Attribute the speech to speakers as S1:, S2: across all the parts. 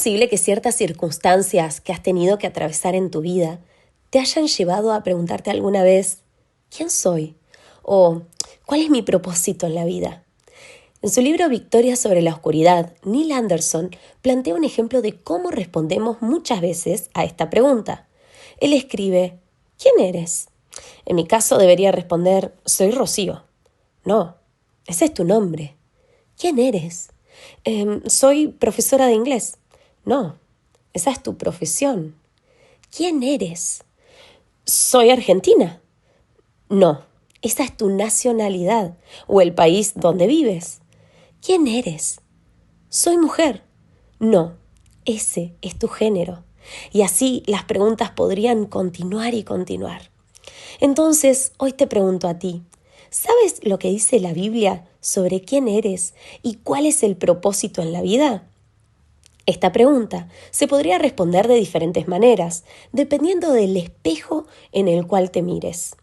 S1: posible que ciertas circunstancias que has tenido que atravesar en tu vida te hayan llevado a preguntarte alguna vez, ¿quién soy? O ¿cuál es mi propósito en la vida? En su libro Victoria sobre la oscuridad, Neil Anderson plantea un ejemplo de cómo respondemos muchas veces a esta pregunta. Él escribe, ¿quién eres? En mi caso debería responder, soy Rocío. No, ese es tu nombre. ¿Quién eres? Soy profesora de inglés. No, esa es tu profesión. ¿Quién eres? Soy argentina. No, esa es tu nacionalidad o el país donde vives. ¿Quién eres? Soy mujer. No, ese es tu género. Y así las preguntas podrían continuar y continuar. Entonces, hoy te pregunto a ti, ¿sabes lo que dice la Biblia sobre quién eres y cuál es el propósito en la vida? Esta pregunta se podría responder de diferentes maneras, dependiendo del espejo en el cual te mires.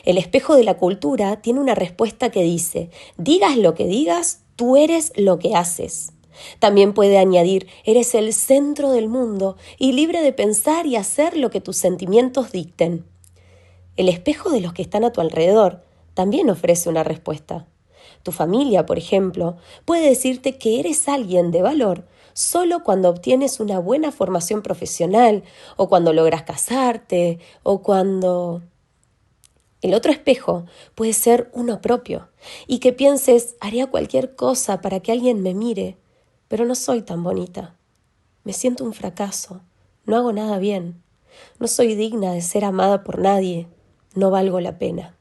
S1: El espejo de la cultura tiene una respuesta que dice, digas lo que digas, tú eres lo que haces. También puede añadir, eres el centro del mundo y libre de pensar y hacer lo que tus sentimientos dicten. El espejo de los que están a tu alrededor también ofrece una respuesta. Tu familia, por ejemplo, puede decirte que eres alguien de valor solo cuando obtienes una buena formación profesional o cuando logras casarte o cuando... El otro espejo puede ser uno propio y que pienses, haría cualquier cosa para que alguien me mire, pero no soy tan bonita. Me siento un fracaso, no hago nada bien, no soy digna de ser amada por nadie, no valgo la pena.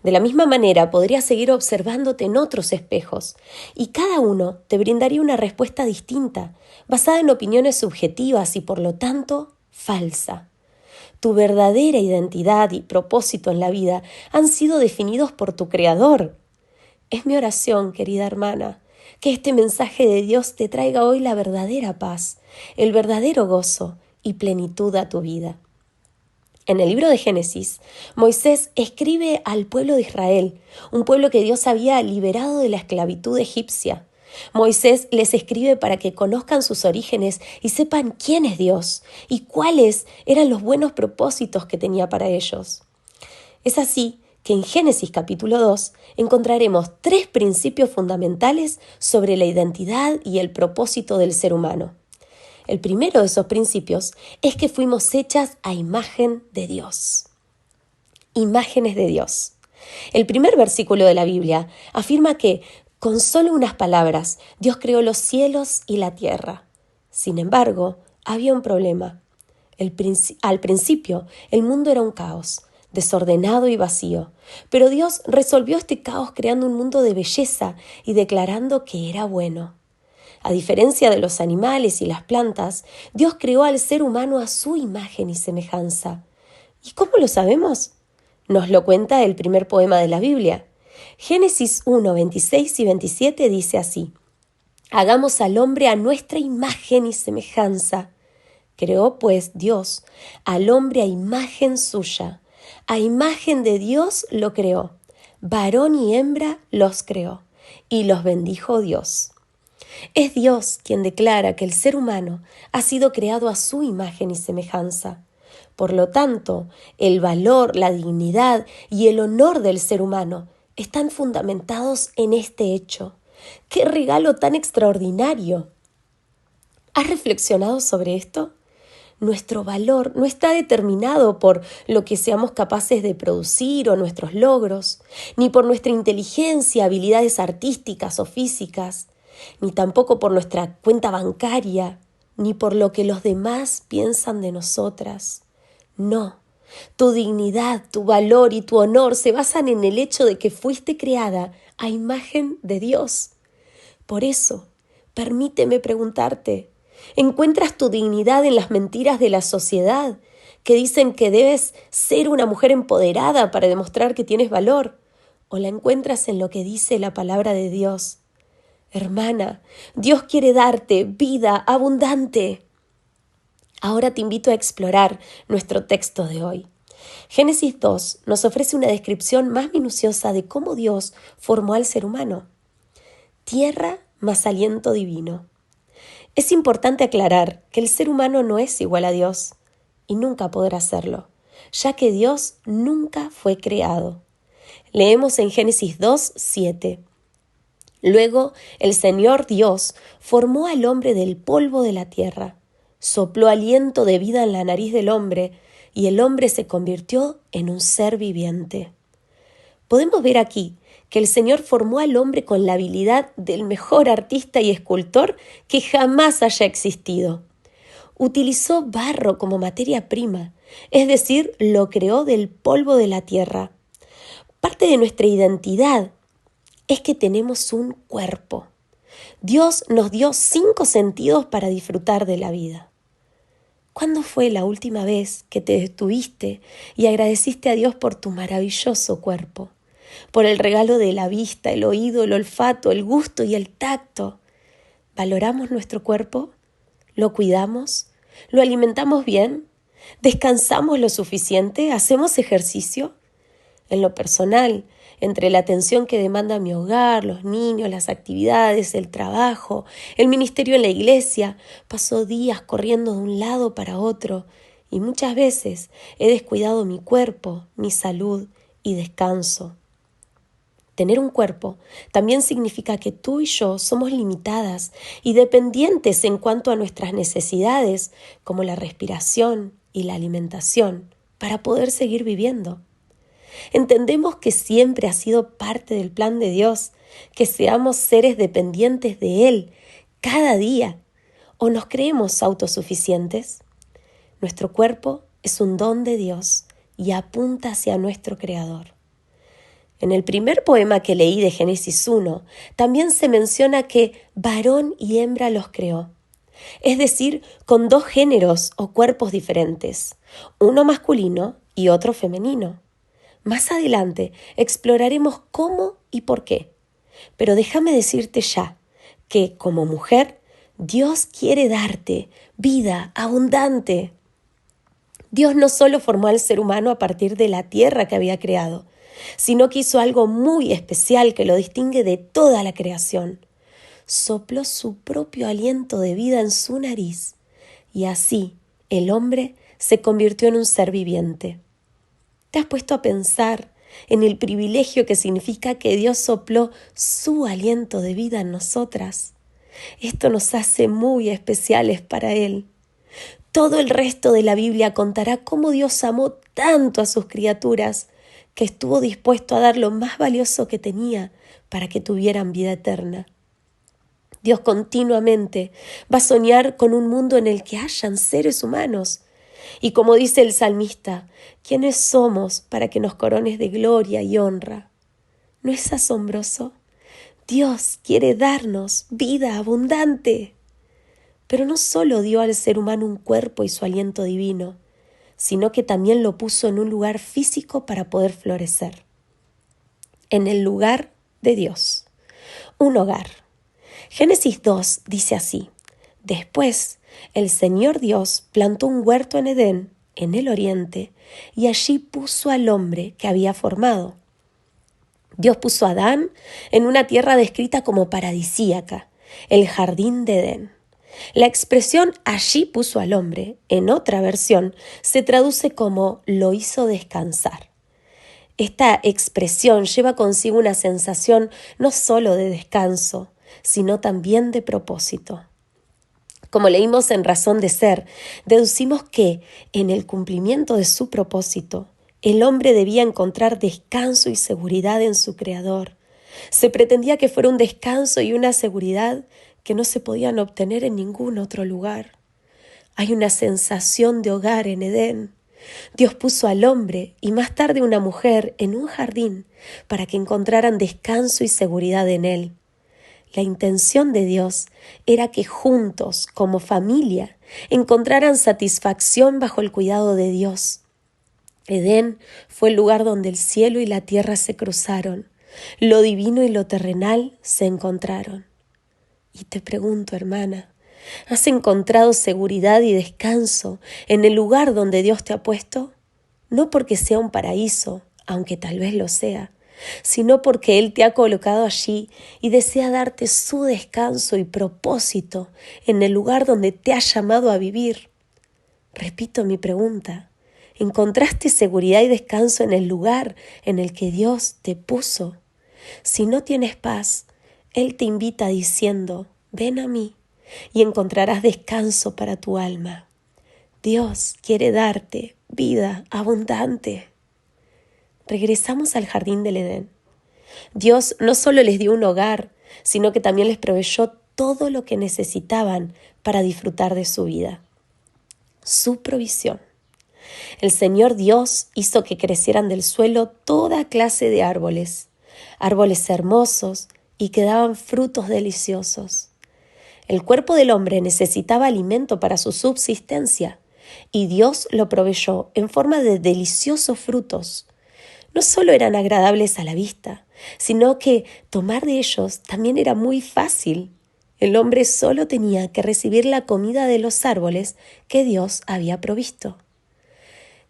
S1: De la misma manera podrías seguir observándote en otros espejos y cada uno te brindaría una respuesta distinta, basada en opiniones subjetivas y por lo tanto falsa. Tu verdadera identidad y propósito en la vida han sido definidos por tu Creador. Es mi oración, querida hermana, que este mensaje de Dios te traiga hoy la verdadera paz, el verdadero gozo y plenitud a tu vida. En el libro de Génesis, Moisés escribe al pueblo de Israel, un pueblo que Dios había liberado de la esclavitud egipcia. Moisés les escribe para que conozcan sus orígenes y sepan quién es Dios y cuáles eran los buenos propósitos que tenía para ellos. Es así que en Génesis capítulo 2 encontraremos 3 principios fundamentales sobre la identidad y el propósito del ser humano. El primero de esos principios es que fuimos hechas a imagen de Dios. Imágenes de Dios. El primer versículo de la Biblia afirma que con solo unas palabras Dios creó los cielos y la tierra. Sin embargo, había un problema. Al principio, el mundo era un caos, desordenado y vacío, pero Dios resolvió este caos creando un mundo de belleza y declarando que era bueno. A diferencia de los animales y las plantas, Dios creó al ser humano a su imagen y semejanza. ¿Y cómo lo sabemos? Nos lo cuenta el primer poema de la Biblia. Génesis 1, 26 y 27 dice así: Hagamos al hombre a nuestra imagen y semejanza. Creó pues Dios al hombre a imagen suya. A imagen de Dios lo creó. Varón y hembra los creó. Y los bendijo Dios. Es Dios quien declara que el ser humano ha sido creado a su imagen y semejanza. Por lo tanto, el valor, la dignidad y el honor del ser humano están fundamentados en este hecho. ¡Qué regalo tan extraordinario! ¿Has reflexionado sobre esto? Nuestro valor no está determinado por lo que seamos capaces de producir o nuestros logros, ni por nuestra inteligencia, habilidades artísticas o físicas, ni tampoco por nuestra cuenta bancaria, ni por lo que los demás piensan de nosotras. No, tu dignidad, tu valor y tu honor se basan en el hecho de que fuiste creada a imagen de Dios. Por eso, permíteme preguntarte, ¿encuentras tu dignidad en las mentiras de la sociedad que dicen que debes ser una mujer empoderada para demostrar que tienes valor? ¿O la encuentras en lo que dice la palabra de Dios? Hermana, Dios quiere darte vida abundante. Ahora te invito a explorar nuestro texto de hoy. Génesis 2 nos ofrece una descripción más minuciosa de cómo Dios formó al ser humano. Tierra más aliento divino. Es importante aclarar que el ser humano no es igual a Dios y nunca podrá serlo, ya que Dios nunca fue creado. Leemos en Génesis 2:7. Luego el Señor Dios formó al hombre del polvo de la tierra, sopló aliento de vida en la nariz del hombre y el hombre se convirtió en un ser viviente. Podemos ver aquí que el Señor formó al hombre con la habilidad del mejor artista y escultor que jamás haya existido. Utilizó barro como materia prima, es decir, lo creó del polvo de la tierra. Parte de nuestra identidad es que tenemos un cuerpo. Dios nos dio 5 sentidos para disfrutar de la vida. ¿Cuándo fue la última vez que te detuviste y agradeciste a Dios por tu maravilloso cuerpo? Por el regalo de la vista, el oído, el olfato, el gusto y el tacto. ¿Valoramos nuestro cuerpo? ¿Lo cuidamos? ¿Lo alimentamos bien? ¿Descansamos lo suficiente? ¿Hacemos ejercicio? En lo personal, entre la atención que demanda mi hogar, los niños, las actividades, el trabajo, el ministerio en la iglesia, paso días corriendo de un lado para otro y muchas veces he descuidado mi cuerpo, mi salud y descanso. Tener un cuerpo también significa que tú y yo somos limitadas y dependientes en cuanto a nuestras necesidades, como la respiración y la alimentación, para poder seguir viviendo. Entendemos que siempre ha sido parte del plan de Dios, que seamos seres dependientes de Él cada día, o nos creemos autosuficientes. Nuestro cuerpo es un don de Dios y apunta hacia nuestro Creador. En el primer poema que leí de Génesis 1, también se menciona que varón y hembra los creó, es decir, con 2 géneros o cuerpos diferentes, uno masculino y otro femenino. Más adelante exploraremos cómo y por qué, pero déjame decirte ya que como mujer, Dios quiere darte vida abundante. Dios no solo formó al ser humano a partir de la tierra que había creado, sino que hizo algo muy especial que lo distingue de toda la creación. Sopló su propio aliento de vida en su nariz y así el hombre se convirtió en un ser viviente. ¿Te has puesto a pensar en el privilegio que significa que Dios sopló su aliento de vida en nosotras? Esto nos hace muy especiales para Él. Todo el resto de la Biblia contará cómo Dios amó tanto a sus criaturas que estuvo dispuesto a dar lo más valioso que tenía para que tuvieran vida eterna. Dios continuamente va a soñar con un mundo en el que hayan seres humanos. Y como dice el salmista, ¿quiénes somos para que nos corones de gloria y honra? ¿No es asombroso? Dios quiere darnos vida abundante. Pero no solo dio al ser humano un cuerpo y su aliento divino, sino que también lo puso en un lugar físico para poder florecer. En el lugar de Dios. Un hogar. Génesis 2 dice así: Después, el Señor Dios plantó un huerto en Edén, en el oriente, y allí puso al hombre que había formado. Dios puso a Adán en una tierra descrita como paradisíaca, el jardín de Edén. La expresión allí puso al hombre, en otra versión, se traduce como lo hizo descansar. Esta expresión lleva consigo una sensación no solo de descanso, sino también de propósito. Como leímos en Razón de Ser, deducimos que, en el cumplimiento de su propósito, el hombre debía encontrar descanso y seguridad en su Creador. Se pretendía que fuera un descanso y una seguridad que no se podían obtener en ningún otro lugar. Hay una sensación de hogar en Edén. Dios puso al hombre y más tarde una mujer en un jardín para que encontraran descanso y seguridad en él. La intención de Dios era que juntos, como familia, encontraran satisfacción bajo el cuidado de Dios. Edén fue el lugar donde el cielo y la tierra se cruzaron, lo divino y lo terrenal se encontraron. Y te pregunto, hermana, ¿has encontrado seguridad y descanso en el lugar donde Dios te ha puesto? No porque sea un paraíso, aunque tal vez lo sea, sino porque Él te ha colocado allí y desea darte su descanso y propósito en el lugar donde te ha llamado a vivir. Repito mi pregunta, ¿encontraste seguridad y descanso en el lugar en el que Dios te puso? Si no tienes paz, Él te invita diciendo, ven a mí y encontrarás descanso para tu alma. Dios quiere darte vida abundante. Regresamos al jardín del Edén. Dios no solo les dio un hogar, sino que también les proveyó todo lo que necesitaban para disfrutar de su vida. Su provisión. El Señor Dios hizo que crecieran del suelo toda clase de árboles hermosos y que daban frutos deliciosos. El cuerpo del hombre necesitaba alimento para su subsistencia, y Dios lo proveyó en forma de deliciosos frutos. No solo eran agradables a la vista, sino que tomar de ellos también era muy fácil. El hombre solo tenía que recibir la comida de los árboles que Dios había provisto.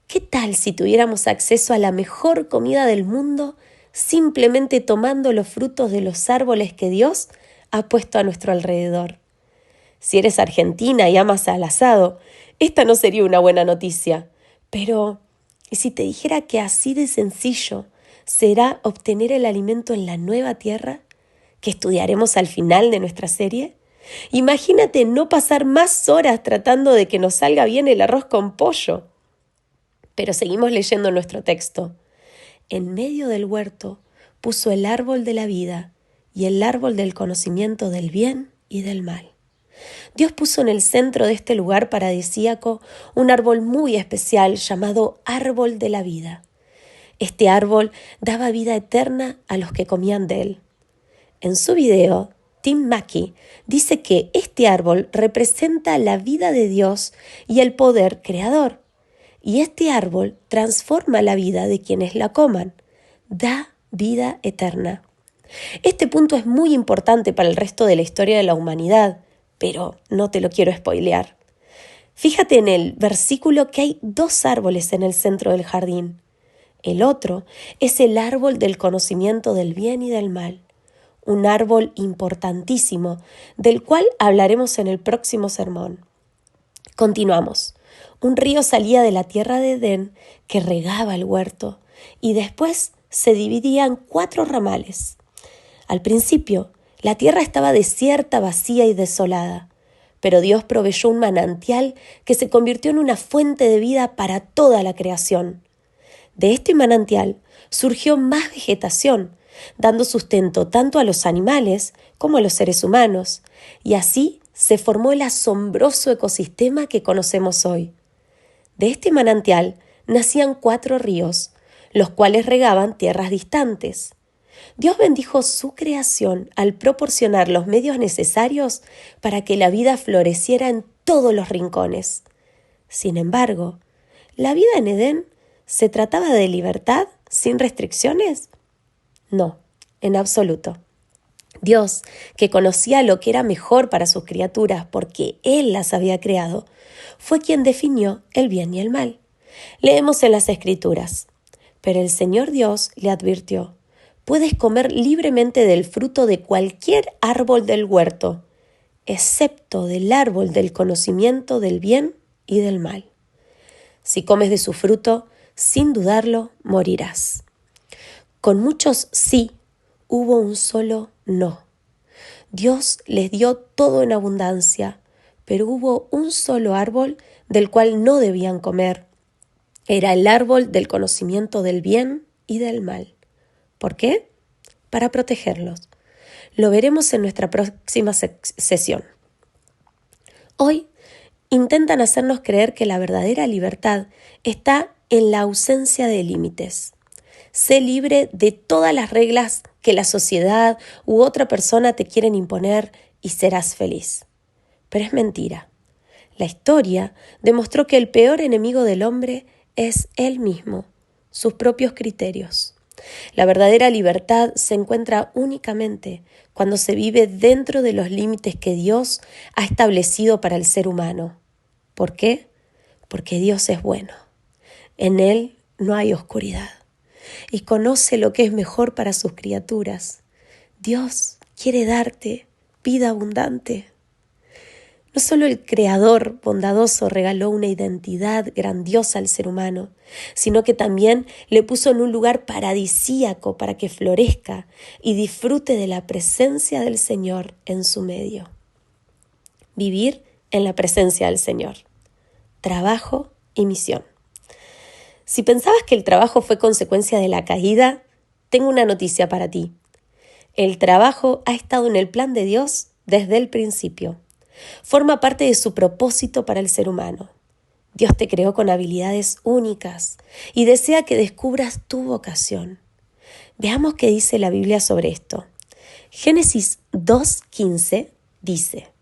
S1: ¿Qué tal si tuviéramos acceso a la mejor comida del mundo simplemente tomando los frutos de los árboles que Dios ha puesto a nuestro alrededor? Si eres argentina y amas al asado, esta no sería una buena noticia. Pero, ¿y si te dijera que así de sencillo será obtener el alimento en la nueva tierra que estudiaremos al final de nuestra serie? Imagínate no pasar más horas tratando de que nos salga bien el arroz con pollo. Pero seguimos leyendo nuestro texto. En medio del huerto puso el árbol de la vida y el árbol del conocimiento del bien y del mal. Dios puso en el centro de este lugar paradisíaco un árbol muy especial llamado árbol de la vida. Este árbol daba vida eterna a los que comían de él. En su video, Tim Mackie dice que este árbol representa la vida de Dios y el poder creador. Y este árbol transforma la vida de quienes la coman. Da vida eterna. Este punto es muy importante para el resto de la historia de la humanidad, pero no te lo quiero spoilear. Fíjate en el versículo que hay 2 árboles en el centro del jardín. El otro es el árbol del conocimiento del bien y del mal, un árbol importantísimo, del cual hablaremos en el próximo sermón. Continuamos. Un río salía de la tierra de Edén que regaba el huerto y después se dividía en 4 ramales. Al principio, la tierra estaba desierta, vacía y desolada, pero Dios proveyó un manantial que se convirtió en una fuente de vida para toda la creación. De este manantial surgió más vegetación, dando sustento tanto a los animales como a los seres humanos, y así se formó el asombroso ecosistema que conocemos hoy. De este manantial nacían 4 ríos, los cuales regaban tierras distantes. Dios bendijo su creación al proporcionar los medios necesarios para que la vida floreciera en todos los rincones. Sin embargo, ¿la vida en Edén se trataba de libertad sin restricciones? No, en absoluto. Dios, que conocía lo que era mejor para sus criaturas porque Él las había creado, fue quien definió el bien y el mal. Leemos en las Escrituras: pero el Señor Dios le advirtió: puedes comer libremente del fruto de cualquier árbol del huerto, excepto del árbol del conocimiento del bien y del mal. Si comes de su fruto, sin dudarlo, morirás. Con muchos sí, hubo un solo no. Dios les dio todo en abundancia, pero hubo un solo árbol del cual no debían comer. Era el árbol del conocimiento del bien y del mal. ¿Por qué? Para protegerlos. Lo veremos en nuestra próxima sesión. Hoy intentan hacernos creer que la verdadera libertad está en la ausencia de límites. Sé libre de todas las reglas que la sociedad u otra persona te quieren imponer y serás feliz. Pero es mentira. La historia demostró que el peor enemigo del hombre es él mismo, sus propios criterios. La verdadera libertad se encuentra únicamente cuando se vive dentro de los límites que Dios ha establecido para el ser humano. ¿Por qué? Porque Dios es bueno. En Él no hay oscuridad. y conoce lo que es mejor para sus criaturas. Dios quiere darte vida abundante. No solo el Creador bondadoso regaló una identidad grandiosa al ser humano, sino que también le puso en un lugar paradisíaco para que florezca y disfrute de la presencia del Señor en su medio. Vivir en la presencia del Señor. Trabajo y misión. Si pensabas que el trabajo fue consecuencia de la caída, tengo una noticia para ti. El trabajo ha estado en el plan de Dios desde el principio. Forma parte de su propósito para el ser humano. Dios te creó con habilidades únicas y desea que descubras tu vocación. Veamos qué dice la Biblia sobre esto. Génesis 2:15 dice: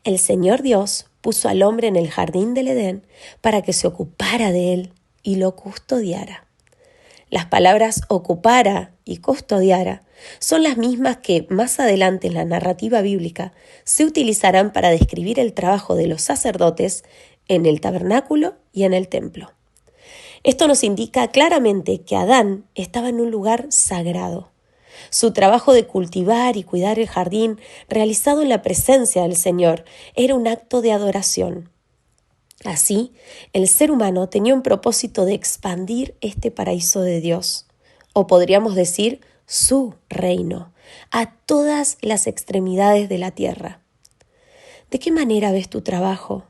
S1: El Señor Dios puso al hombre en el jardín del Edén para que se ocupara de él y lo custodiara. Las palabras ocupara y custodiara son las mismas que más adelante en la narrativa bíblica se utilizarán para describir el trabajo de los sacerdotes en el tabernáculo y en el templo. Esto nos indica claramente que Adán estaba en un lugar sagrado. Su trabajo de cultivar y cuidar el jardín, realizado en la presencia del Señor, era un acto de adoración. Así, el ser humano tenía un propósito de expandir este paraíso de Dios, o podríamos decir, su reino, a todas las extremidades de la tierra. ¿De qué manera ves tu trabajo?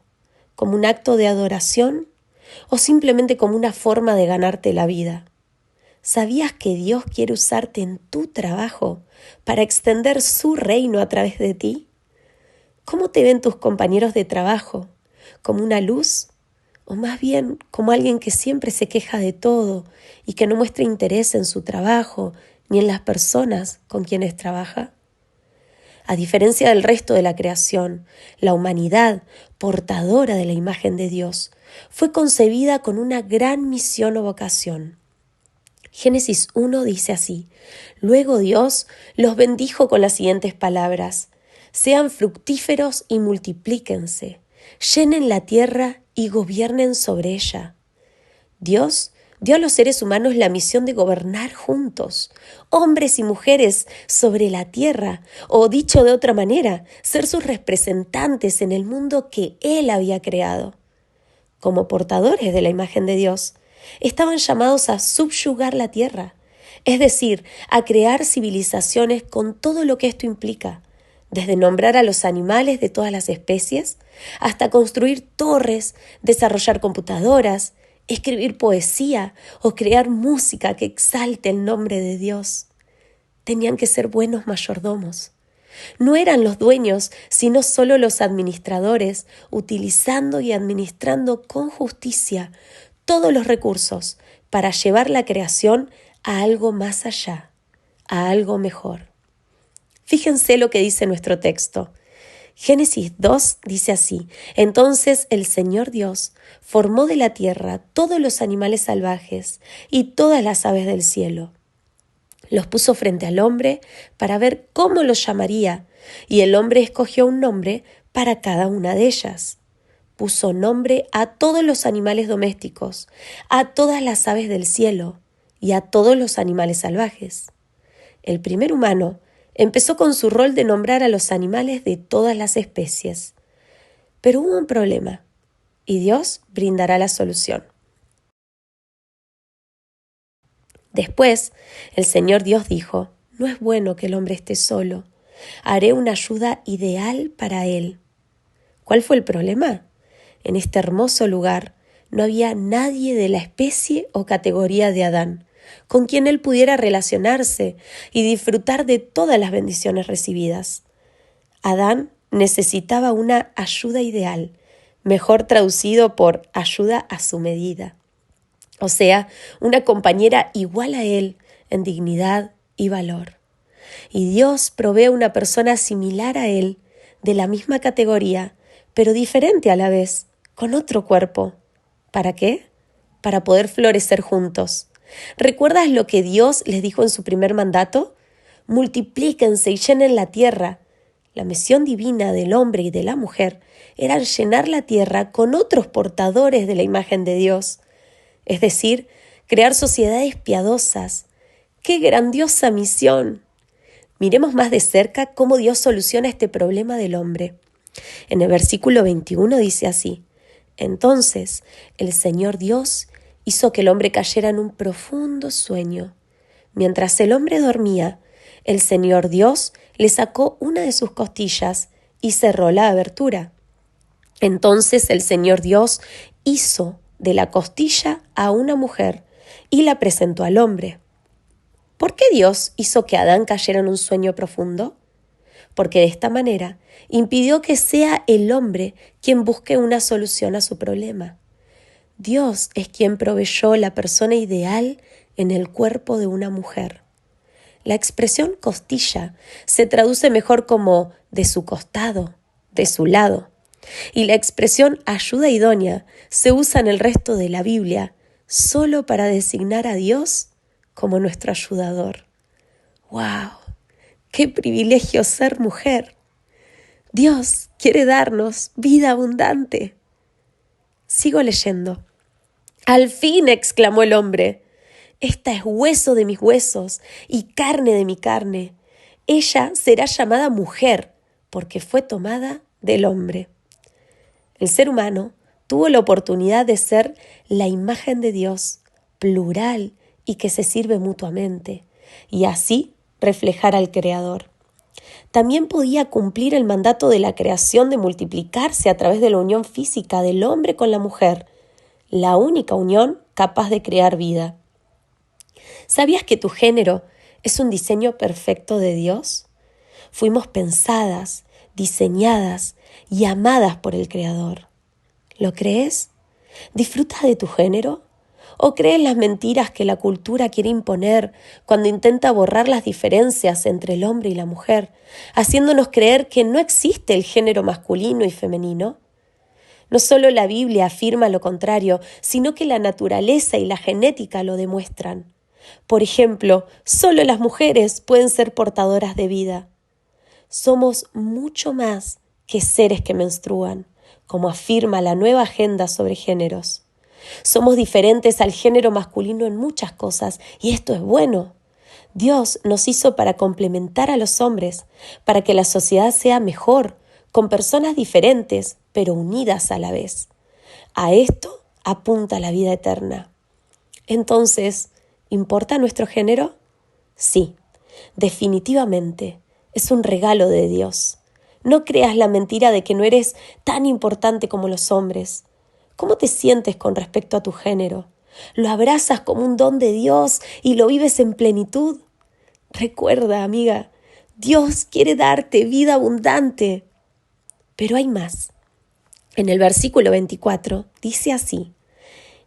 S1: ¿Como un acto de adoración o simplemente como una forma de ganarte la vida? ¿Sabías que Dios quiere usarte en tu trabajo para extender su reino a través de ti? ¿Cómo te ven tus compañeros de trabajo? ¿Como una luz? ¿O más bien como alguien que siempre se queja de todo y que no muestra interés en su trabajo ni en las personas con quienes trabaja? A diferencia del resto de la creación, la humanidad, portadora de la imagen de Dios, fue concebida con una gran misión o vocación. Génesis 1 dice así: Luego Dios los bendijo con las siguientes palabras: Sean fructíferos y multiplíquense, llenen la tierra y gobiernen sobre ella. Dios dio a los seres humanos la misión de gobernar juntos, hombres y mujeres, sobre la tierra, o dicho de otra manera, ser sus representantes en el mundo que Él había creado. Como portadores de la imagen de Dios, estaban llamados a subyugar la tierra, es decir, a crear civilizaciones con todo lo que esto implica, desde nombrar a los animales de todas las especies, hasta construir torres, desarrollar computadoras, escribir poesía o crear música que exalte el nombre de Dios. Tenían que ser buenos mayordomos. No eran los dueños, sino solo los administradores, utilizando y administrando con justicia todos los recursos para llevar la creación a algo más allá, a algo mejor. Fíjense lo que dice nuestro texto. Génesis 2 dice así: Entonces el Señor Dios formó de la tierra todos los animales salvajes y todas las aves del cielo. Los puso frente al hombre para ver cómo los llamaría, y el hombre escogió un nombre para cada una de ellas. Puso nombre a todos los animales domésticos, a todas las aves del cielo y a todos los animales salvajes. El primer humano empezó con su rol de nombrar a los animales de todas las especies. Pero hubo un problema, y Dios brindará la solución. Después, el Señor Dios dijo: No es bueno que el hombre esté solo. Haré una ayuda ideal para él. ¿Cuál fue el problema? En este hermoso lugar no había nadie de la especie o categoría de Adán con quien él pudiera relacionarse y disfrutar de todas las bendiciones recibidas. Adán necesitaba una ayuda ideal, mejor traducido por ayuda a su medida. O sea, una compañera igual a él en dignidad y valor. Y Dios provee una persona similar a él, de la misma categoría, pero diferente a la vez, con otro cuerpo. ¿Para qué? Para poder florecer juntos. ¿Recuerdas lo que Dios les dijo en su primer mandato? Multiplíquense y llenen la tierra. La misión divina del hombre y de la mujer era llenar la tierra con otros portadores de la imagen de Dios. Es decir, crear sociedades piadosas, ¡Qué grandiosa misión! Miremos más de cerca cómo Dios soluciona este problema del hombre. En el versículo 21 dice así: Entonces el Señor Dios hizo que el hombre cayera en un profundo sueño. Mientras el hombre dormía, el Señor Dios le sacó una de sus costillas y cerró la abertura. Entonces el Señor Dios hizo de la costilla a una mujer y la presentó al hombre. ¿Por qué Dios hizo que Adán cayera en un sueño profundo? Porque de esta manera impidió que sea el hombre quien busque una solución a su problema. Dios es quien proveyó la persona ideal en el cuerpo de una mujer. La expresión costilla se traduce mejor como de su costado, de su lado. Y la expresión ayuda idónea se usa en el resto de la Biblia solo para designar a Dios como nuestro ayudador. ¡Wow! ¡Qué privilegio ser mujer! Dios quiere darnos vida abundante. Sigo leyendo. Al fin, exclamó el hombre, esta es hueso de mis huesos y carne de mi carne. Ella será llamada mujer porque fue tomada del hombre. El ser humano tuvo la oportunidad de ser la imagen de Dios, plural y que se sirve mutuamente, y así reflejar al Creador. También podía cumplir el mandato de la creación de multiplicarse a través de la unión física del hombre con la mujer, la única unión capaz de crear vida. ¿Sabías que tu género es un diseño perfecto de Dios? Fuimos pensadas, diseñadas y amadas por el Creador. ¿Lo crees? ¿Disfrutas de tu género? ¿O crees las mentiras que la cultura quiere imponer cuando intenta borrar las diferencias entre el hombre y la mujer, haciéndonos creer que no existe el género masculino y femenino? No solo la Biblia afirma lo contrario, sino que la naturaleza y la genética lo demuestran. Por ejemplo, solo las mujeres pueden ser portadoras de vida. Somos mucho más que seres que menstruan, como afirma la nueva agenda sobre géneros. Somos diferentes al género masculino en muchas cosas, y esto es bueno. Dios nos hizo para complementar a los hombres, para que la sociedad sea mejor, con personas diferentes, pero unidas a la vez. A esto apunta la vida eterna. Entonces, ¿importa nuestro género? Sí, definitivamente. Es un regalo de Dios. No creas la mentira de que no eres tan importante como los hombres. ¿Cómo te sientes con respecto a tu género? ¿Lo abrazas como un don de Dios y lo vives en plenitud? Recuerda, amiga, Dios quiere darte vida abundante. Pero hay más. En el versículo 24 dice así: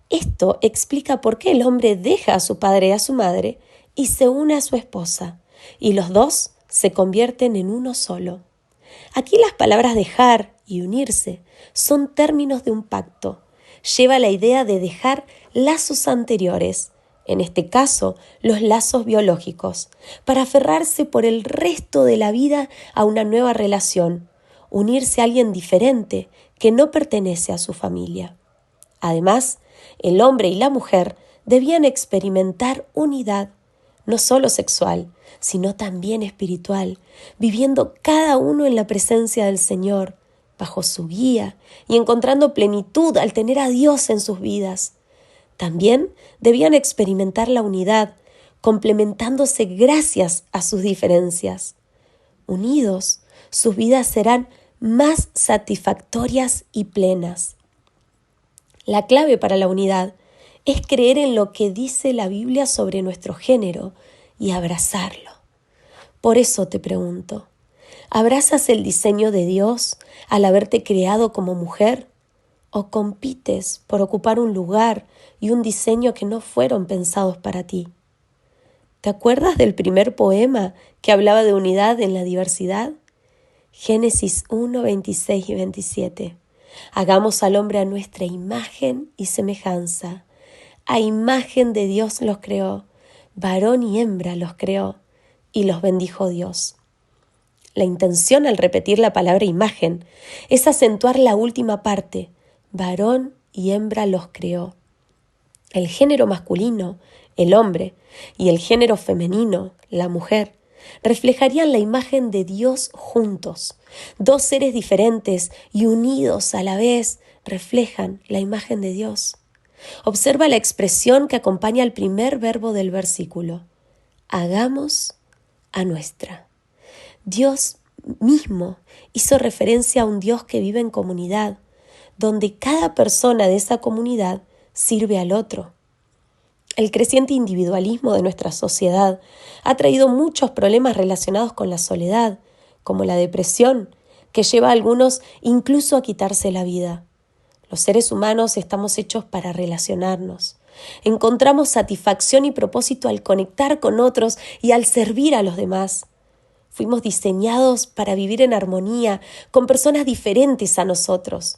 S1: Esto explica por qué el hombre deja a su padre y a su madre y se une a su esposa, y los dos se convierten en uno solo. Aquí las palabras dejar y unirse son términos de un pacto. Lleva la idea de dejar lazos anteriores, en este caso los lazos biológicos, para aferrarse por el resto de la vida a una nueva relación, unirse a alguien diferente que no pertenece a su familia. Además, el hombre y la mujer debían experimentar unidad, no solo sexual, sino también espiritual, viviendo cada uno en la presencia del Señor, bajo su guía y encontrando plenitud al tener a Dios en sus vidas. También debían experimentar la unidad, complementándose gracias a sus diferencias. Unidos, sus vidas serán más satisfactorias y plenas. La clave para la unidad es creer en lo que dice la Biblia sobre nuestro género y abrazarlo. Por eso te pregunto, ¿abrazas el diseño de Dios al haberte creado como mujer? ¿O compites por ocupar un lugar y un diseño que no fueron pensados para ti? ¿Te acuerdas del primer poema que hablaba de unidad en la diversidad? Génesis 1, 26 y 27. Hagamos al hombre a nuestra imagen y semejanza. A imagen de Dios los creó, varón y hembra los creó, y los bendijo Dios. La intención al repetir la palabra imagen es acentuar la última parte, varón y hembra los creó. El género masculino, El hombre y el género femenino, la mujer, reflejarían la imagen de Dios juntos. Dos seres diferentes y unidos a la vez reflejan la imagen de Dios. Observa la expresión que acompaña al primer verbo del versículo. Hagamos a nuestra. Dios mismo hizo referencia a un Dios que vive en comunidad, donde cada persona de esa comunidad sirve al otro. El creciente individualismo de nuestra sociedad ha traído muchos problemas relacionados con la soledad, como la depresión, que lleva a algunos incluso a quitarse la vida. Los seres humanos estamos hechos para relacionarnos. Encontramos satisfacción y propósito al conectar con otros y al servir a los demás. Fuimos diseñados para vivir en armonía con personas diferentes a nosotros.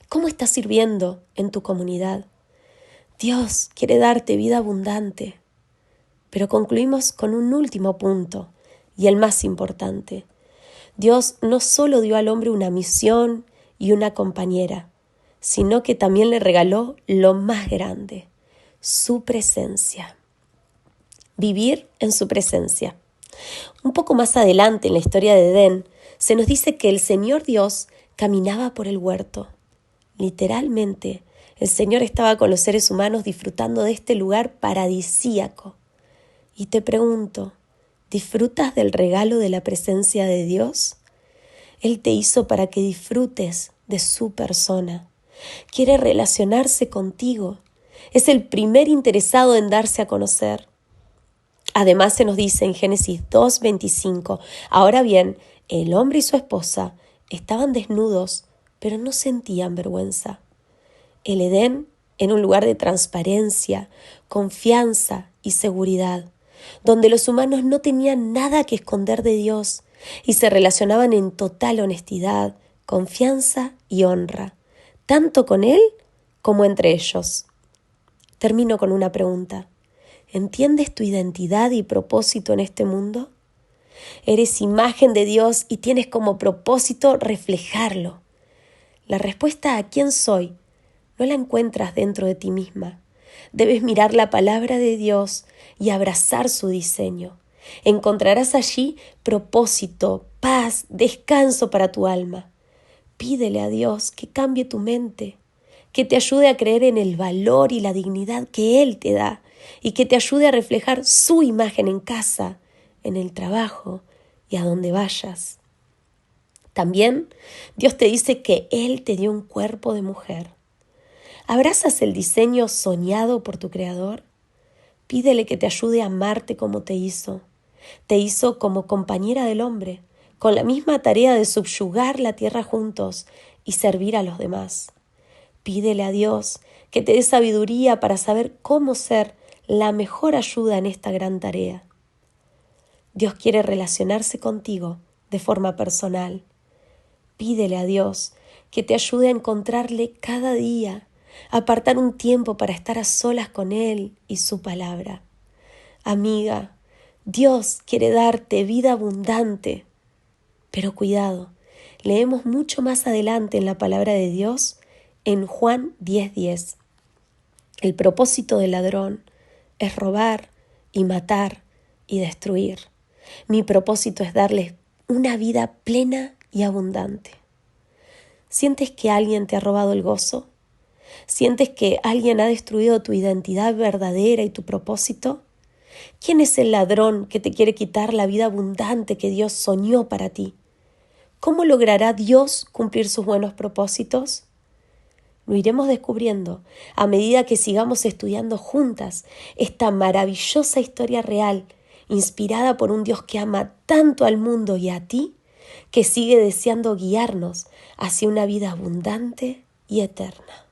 S1: ¿Cómo estás sirviendo en tu comunidad? Dios quiere darte vida abundante. Pero concluimos con un último punto, y el más importante. Dios no solo dio al hombre una misión y una compañera, sino que también le regaló lo más grande, su presencia. Vivir en su presencia. Un poco más adelante en la historia de Edén, se nos dice que el Señor Dios caminaba por el huerto. Literalmente, el Señor estaba con los seres humanos disfrutando de este lugar paradisíaco. Y te pregunto, ¿disfrutas del regalo de la presencia de Dios? Él te hizo para que disfrutes de su persona. Quiere relacionarse contigo. Es el primer interesado en darse a conocer. Además se nos dice en Génesis 2:25, ahora bien, el hombre y su esposa estaban desnudos, pero no sentían vergüenza. El Edén era un lugar de transparencia, confianza y seguridad, donde los humanos no tenían nada que esconder de Dios y se relacionaban en total honestidad, confianza y honra, tanto con Él como entre ellos. Termino con una pregunta. ¿Entiendes tu identidad y propósito en este mundo? Eres imagen de Dios y tienes como propósito reflejarlo. La respuesta a quién soy no la encuentras dentro de ti misma. Debes mirar la palabra de Dios y abrazar su diseño. Encontrarás allí propósito, paz, descanso para tu alma. Pídele a Dios que cambie tu mente, que te ayude a creer en el valor y la dignidad que Él te da y que te ayude a reflejar su imagen en casa, en el trabajo y a donde vayas. También Dios te dice que Él te dio un cuerpo de mujer. ¿Abrazas el diseño soñado por tu Creador? Pídele que te ayude a amarte como te hizo. Te hizo como compañera del hombre, con la misma tarea de subyugar la tierra juntos y servir a los demás. Pídele a Dios que te dé sabiduría para saber cómo ser la mejor ayuda en esta gran tarea. Dios quiere relacionarse contigo de forma personal. Pídele a Dios que te ayude a encontrarle cada día, a apartar un tiempo para estar a solas con Él y su palabra. Amiga, Dios quiere darte vida abundante. Pero cuidado, leemos mucho más adelante en la palabra de Dios, en Juan 10:10. El propósito del ladrón es robar y matar y destruir. Mi propósito es darles una vida plena y abundante. ¿Sientes que alguien te ha robado el gozo? ¿Sientes que alguien ha destruido tu identidad verdadera y tu propósito? ¿Quién es el ladrón que te quiere quitar la vida abundante que Dios soñó para ti? ¿Cómo logrará Dios cumplir sus buenos propósitos? Lo iremos descubriendo a medida que sigamos estudiando juntas esta maravillosa historia real, inspirada por un Dios que ama tanto al mundo y a ti, que sigue deseando guiarnos hacia una vida abundante y eterna.